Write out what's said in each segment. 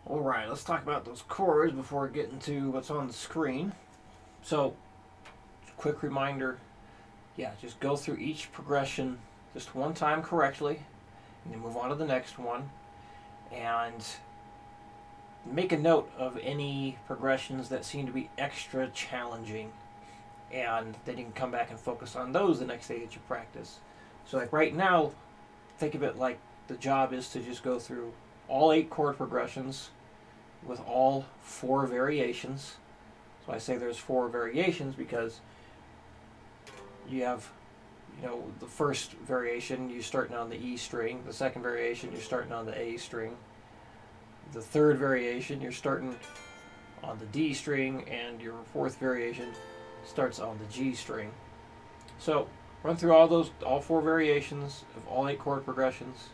Alright, let's talk about those chords before getting to what's on the screen. So, quick reminder, yeah, just go through each progression just one time correctly, and then move on to the next one, and make a note of any progressions that seem to be extra challenging, and then you can come back and focus on those the next day that you practice. So, like right now, think of it like the job is to just go through all 8 chord progressions with all 4 variations. So I say there's 4 variations because you have, the first variation you're starting on the E string, the second variation you're starting on the A string, the third variation you're starting on the D string, and your fourth variation starts on the G string. So run through all 4 variations of all 8 chord progressions,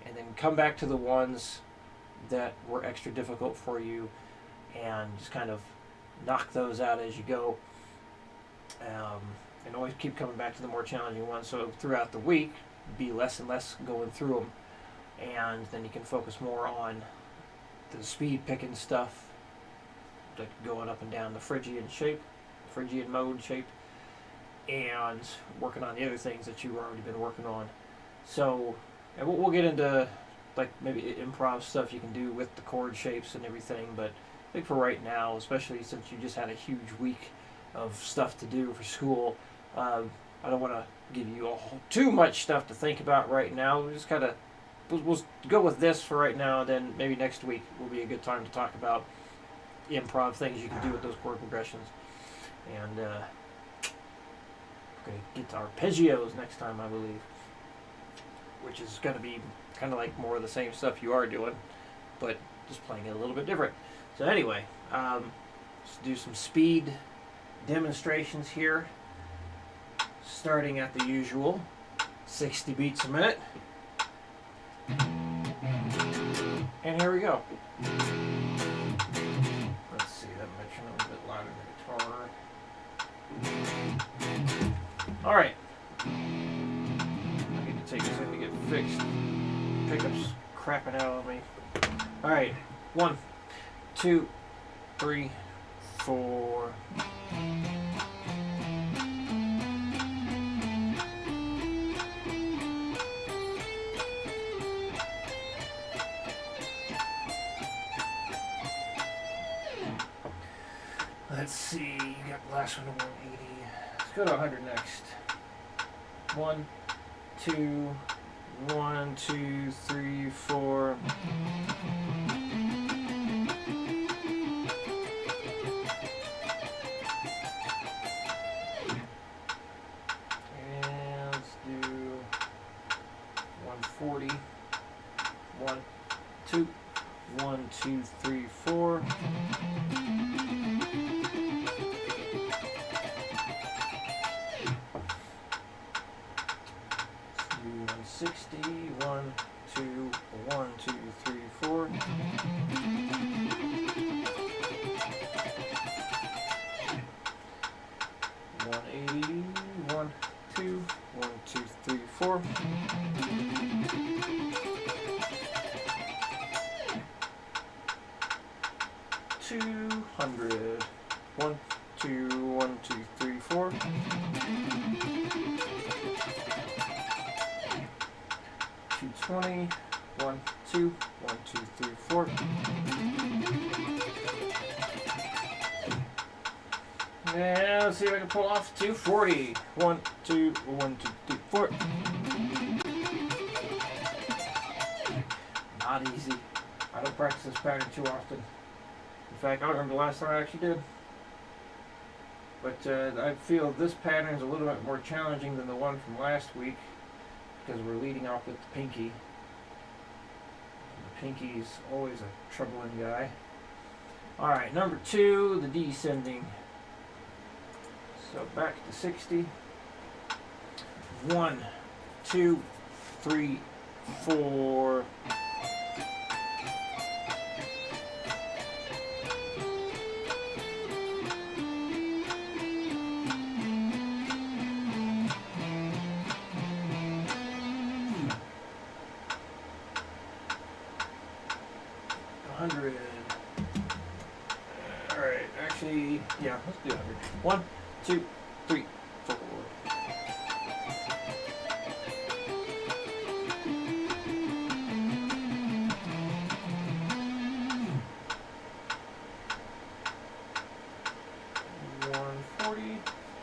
and then come back to the ones that were extra difficult for you, and just kind of knock those out as you go. And always keep coming back to the more challenging ones. So throughout the week, be less and less going through them, and then you can focus more on the speed picking stuff, like going up and down the Phrygian mode shape, and working on the other things that you've already been working on. So, and we'll get into like maybe improv stuff you can do with the chord shapes and everything, but I think for right now, especially since you just had a huge week of stuff to do for school, I don't want to give you too much stuff to think about right now. We'll just kind of we'll go with this for right now, and then maybe next week will be a good time to talk about improv things you can do with those chord progressions. And we're going to get to arpeggios next time, I believe, which is going to be kind of like more of the same stuff you are doing, but just playing it a little bit different. So anyway, let's do some speed demonstrations here, starting at the usual 60 beats a minute. And here we go. Let's see, that might turn a little bit louder than the guitar. Alright. I need to take a second to get fixed. Pickups crapping out on me. Alright. 1, 2, 3, 4. Let's see, you got the last one to 180. Let's go to 100 next. 1, 2, 1, 2, 3, 4. And let's do 140. 1, 2, 1, 2, 3, 4. Let's do 160. 1, 2, 1, 2, 3, 4. 180. 1, 2, 1, 2, 3, 4. $200. 1, 2, 1, 2, 3, 4. 220. 1, 2, 1, 2, 3, 4. And let's see if I can pull off 240. 1, 2, 1, 2, 3, 4. Not easy. I don't practice this pattern too often. In fact, I don't remember the last time I actually did. But I feel this pattern is a little bit more challenging than the one from last week, because we're leading off with the pinky. The pinky's always a troubling guy. Alright, number 2, the descending. So back to 60. 1, 2, 3, 4. 100. Alright, actually, yeah, let's do 100. 1, 2, 3, 4.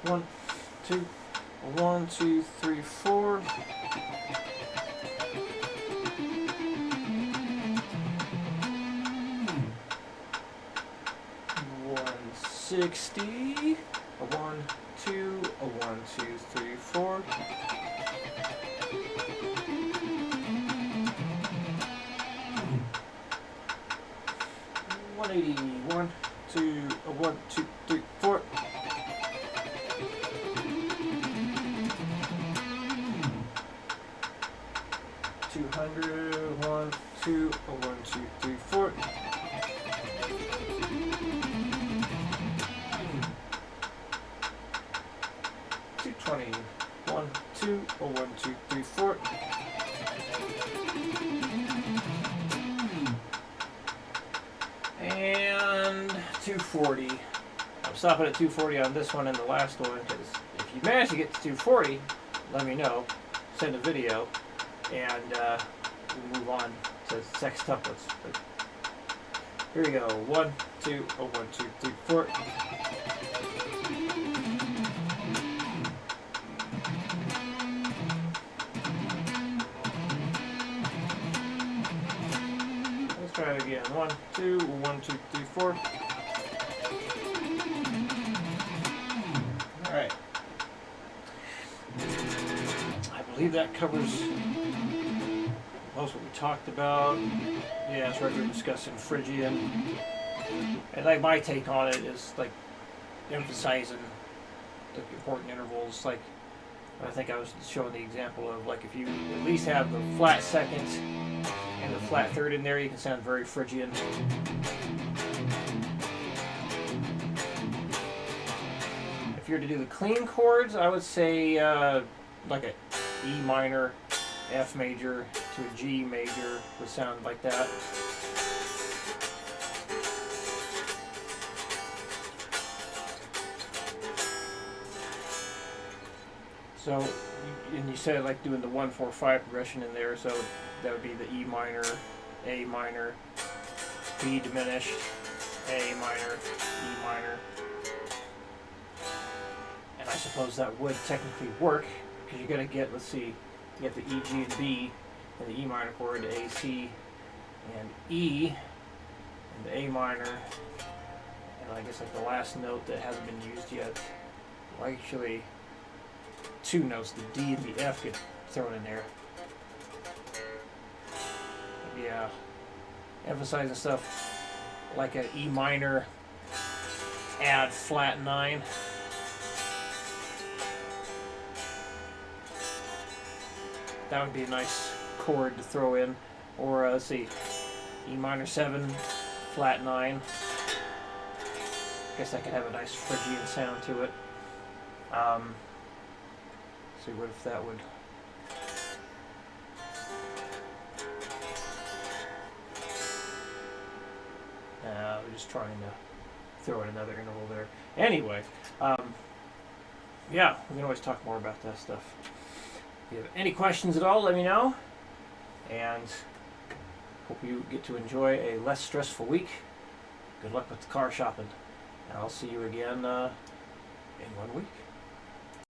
One, two, 1, 2, 3, 4. 160. A 1, 2, a 1, 2, 3, 4. 180. 1, 2, a 1, 2, 3, 4. 200. 1, 2, a 1, 2, 3, 4. $220. 1, 2, a 1, 2, 3, 4. And 240. I'm stopping at 240 on this one and the last one, because if you manage to get to 240, let me know. Send a video, and we'll move on to sextuplets. But here we go. 1, 2, a 1, 2, 3, 4. Let's try it again. 1, 2, 1, 2, 3, 4. All right. I believe that covers most what we talked about. Yeah, that's right. We're discussing Phrygian, and like my take on it is like emphasizing the important intervals. Like I think I was showing the example of like if you at least have the flat second and the flat third in there, you can sound very Phrygian. If you were to do the clean chords, I would say like a E minor, F major to a G major would sound like that. So, and you said like doing the 1, 4, 5 progression in there, so that would be the E minor, A minor, B diminished, A minor, E minor. And I suppose that would technically work, because you're going to get, let's see, you get the E, G, and B, and the E minor chord, the A, C, and E, and the A minor, and I guess like the last note that hasn't been used yet. Well, actually, 2 notes, the D and the F get thrown in there. Yeah, emphasizing stuff like an E minor, add flat 9. That would be a nice chord to throw in. Or let's see, E minor 7, flat 9. Guess that could have a nice Phrygian sound to it. See what if that would. We're just trying to throw in another interval there. Anyway, yeah, we can always talk more about that stuff. If you have any questions at all, let me know. And hope you get to enjoy a less stressful week. Good luck with the car shopping. And I'll see you again in 1 week.